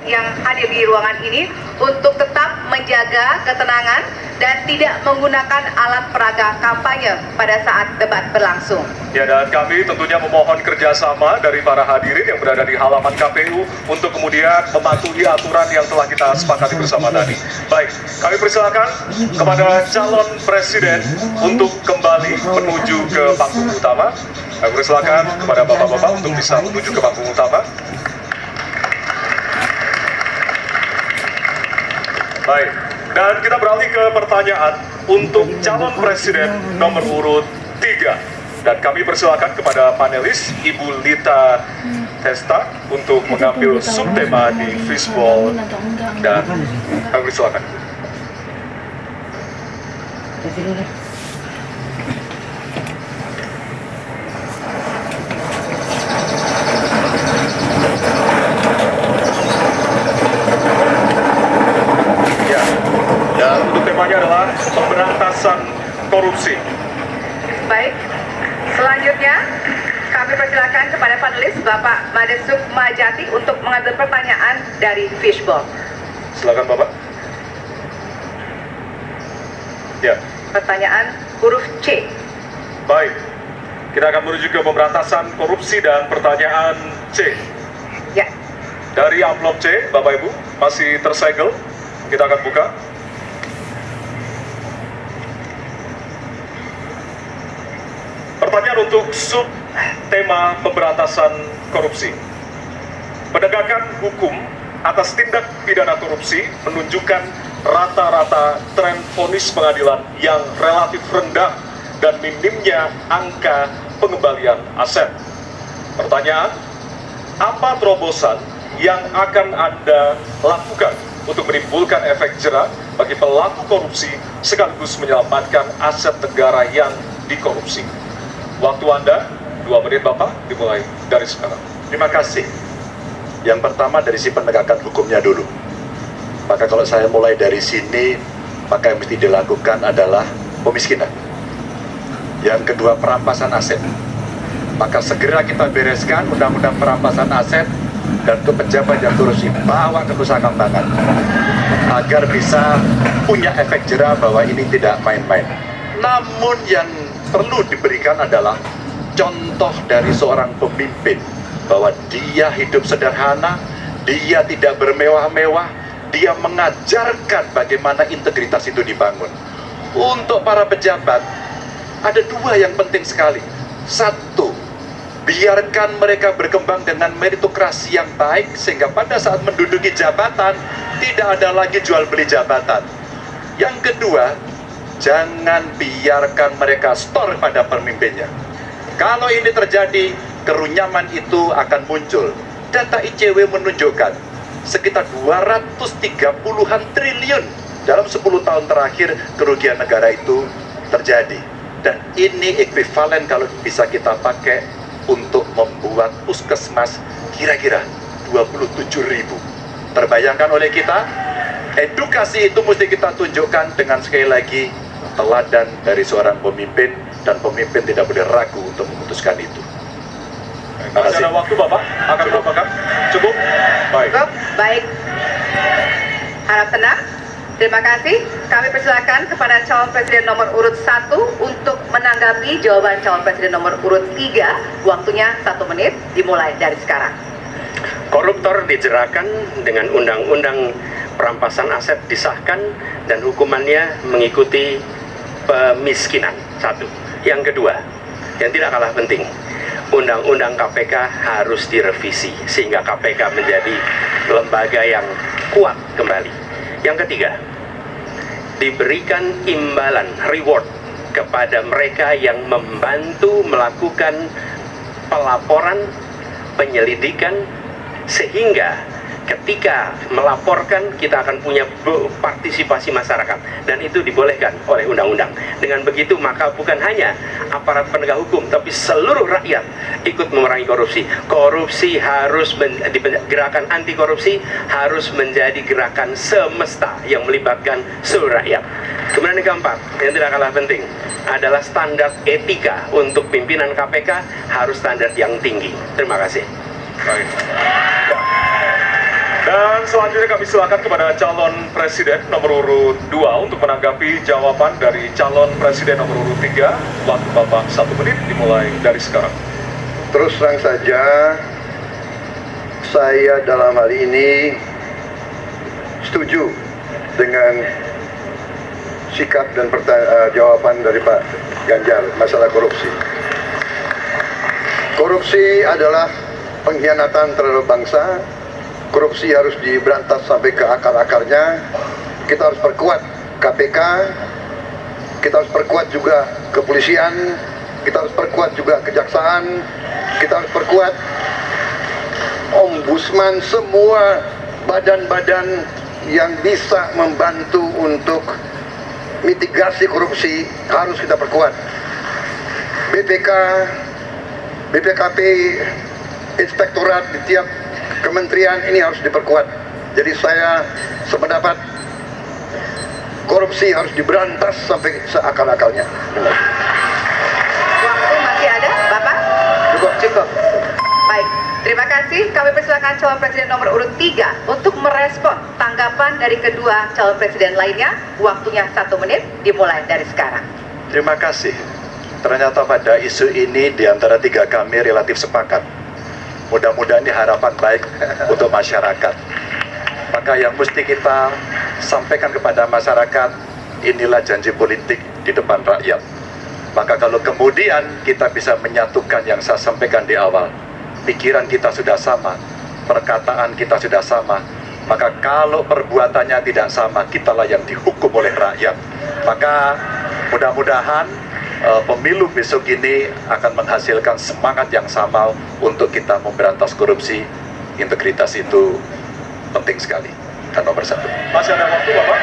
yang hadir di ruangan ini untuk tetap menjaga ketenangan dan tidak menggunakan alat peraga kampanye pada saat debat berlangsung. Ya, dan kami tentunya memohon kerjasama dari para hadirin yang berada di halaman KPU untuk kemudian mematuhi aturan yang telah kita sepakati bersama tadi. Baik, kami persilakan kepada calon presiden untuk kembali menuju ke panggung utama. Kami persilakan kepada bapak-bapak untuk bisa menuju ke panggung utama. Baik, dan kita beralih ke pertanyaan untuk calon presiden nomor urut 3. Dan kami persilakan kepada panelis Ibu Lita Testa untuk mengambil subtema di fishball, dan kami persilakan. Adalah pemberantasan korupsi. Baik, selanjutnya kami persilakan kepada panelis Bapak Made Sukmajati untuk mengambil pertanyaan dari fishball. Silakan Bapak. Ya. Pertanyaan huruf C. Baik, kita akan menuju ke pemberantasan korupsi dan pertanyaan C. Ya. Dari amplop C, Bapak Ibu, masih tersegel. Kita akan buka. Pertanyaan untuk sub tema pemberantasan korupsi. Penegakan hukum atas tindak pidana korupsi menunjukkan rata-rata tren vonis pengadilan yang relatif rendah dan minimnya angka pengembalian aset. Pertanyaan, apa terobosan yang akan Anda lakukan untuk menimbulkan efek jera bagi pelaku korupsi sekaligus menyelamatkan aset negara yang dikorupsi? Waktu Anda, 2 menit Bapak, dimulai dari sekarang. Terima kasih. Yang pertama dari si penegakan hukumnya dulu. Maka kalau saya mulai dari sini, maka yang mesti dilakukan adalah pemiskinan. Yang kedua, perampasan aset. Maka segera kita bereskan undang-undang perampasan aset dan untuk pejabat yang korupsi bawa ke Nusa Kambangan agar bisa punya efek jera bahwa ini tidak main-main. Namun yang perlu diberikan adalah contoh dari seorang pemimpin bahwa dia hidup sederhana, dia tidak bermewah-mewah, dia mengajarkan bagaimana integritas itu dibangun. Untuk para pejabat ada 2 yang penting sekali. 1, biarkan mereka berkembang dengan meritokrasi yang baik sehingga pada saat menduduki jabatan tidak ada lagi jual beli jabatan. Yang kedua, jangan biarkan mereka store pada pemimpinnya. Kalau ini terjadi, kerunyaman itu akan muncul. Data ICW menunjukkan sekitar 230-an triliun dalam 10 tahun terakhir kerugian negara itu terjadi. Dan ini ekuivalen kalau bisa kita pakai untuk membuat puskesmas kira-kira 27.000. Terbayangkan oleh kita, edukasi itu mesti kita tunjukkan dengan sekali lagi teladan dari seorang pemimpin, dan pemimpin tidak boleh ragu untuk memutuskan itu. Masih ada waktu Bapak, akan Bapak. Cukup? Baik. Cukup? Baik. Harap tenang. Terima kasih. Kami persilakan kepada calon presiden nomor urut 1 untuk menanggapi jawaban calon presiden nomor urut 3. Waktunya 1 menit, dimulai dari sekarang. Koruptor dijeratkan dengan undang-undang perampasan aset disahkan dan hukumannya mengikuti pemiskinan. 1. Yang kedua, yang tidak kalah penting, undang-undang KPK harus direvisi sehingga KPK menjadi lembaga yang kuat kembali. Yang ketiga, diberikan imbalan reward kepada mereka yang membantu melakukan pelaporan, penyelidikan, sehingga ketika melaporkan kita akan punya partisipasi masyarakat, dan itu dibolehkan oleh undang-undang. Dengan begitu maka bukan hanya aparat penegak hukum tapi seluruh rakyat ikut memerangi korupsi. Korupsi harus gerakan anti korupsi harus menjadi gerakan semesta yang melibatkan seluruh rakyat. Kemudian yang keempat, yang tidak kalah penting adalah standar etika untuk pimpinan KPK harus standar yang tinggi. Terima kasih. Baik. Dan Dan selanjutnya kami silakan kepada calon presiden nomor urut 2 untuk menanggapi jawaban dari calon presiden nomor urut 3. Waktu Bapak 1 menit dimulai dari sekarang. Terus terang saja, saya dalam hal ini setuju dengan sikap dan jawaban dari Pak Ganjar masalah korupsi. Korupsi adalah pengkhianatan terhadap bangsa. Korupsi harus diberantas sampai ke akar-akarnya. Kita harus perkuat KPK, kita harus perkuat juga kepolisian, kita harus perkuat juga kejaksaan, kita harus perkuat ombudsman, semua badan-badan yang bisa membantu untuk mitigasi korupsi harus kita perkuat. BPK, BPKP, inspektorat di tiap kementerian ini harus diperkuat. Jadi saya sependapat korupsi harus diberantas sampai seakar-akarnya. Waktu masih ada, Bapak? Cukup. Baik, terima kasih. Kami persilakan calon presiden nomor urut 3 untuk merespon tanggapan dari kedua calon presiden lainnya. Waktunya 1 menit dimulai dari sekarang. Terima kasih. Ternyata pada isu ini di antara 3 kami relatif sepakat. Mudah-mudahan ini harapan baik untuk masyarakat. Maka yang mesti kita sampaikan kepada masyarakat, inilah janji politik di depan rakyat. Maka kalau kemudian kita bisa menyatukan yang saya sampaikan di awal, pikiran kita sudah sama, perkataan kita sudah sama, maka kalau perbuatannya tidak sama, kitalah yang dihukum oleh rakyat. Maka mudah-mudahan pemilu besok ini akan menghasilkan semangat yang sama untuk kita memberantas korupsi. Integritas itu penting sekali dan nomor 1. Masih ada waktu, Bapak?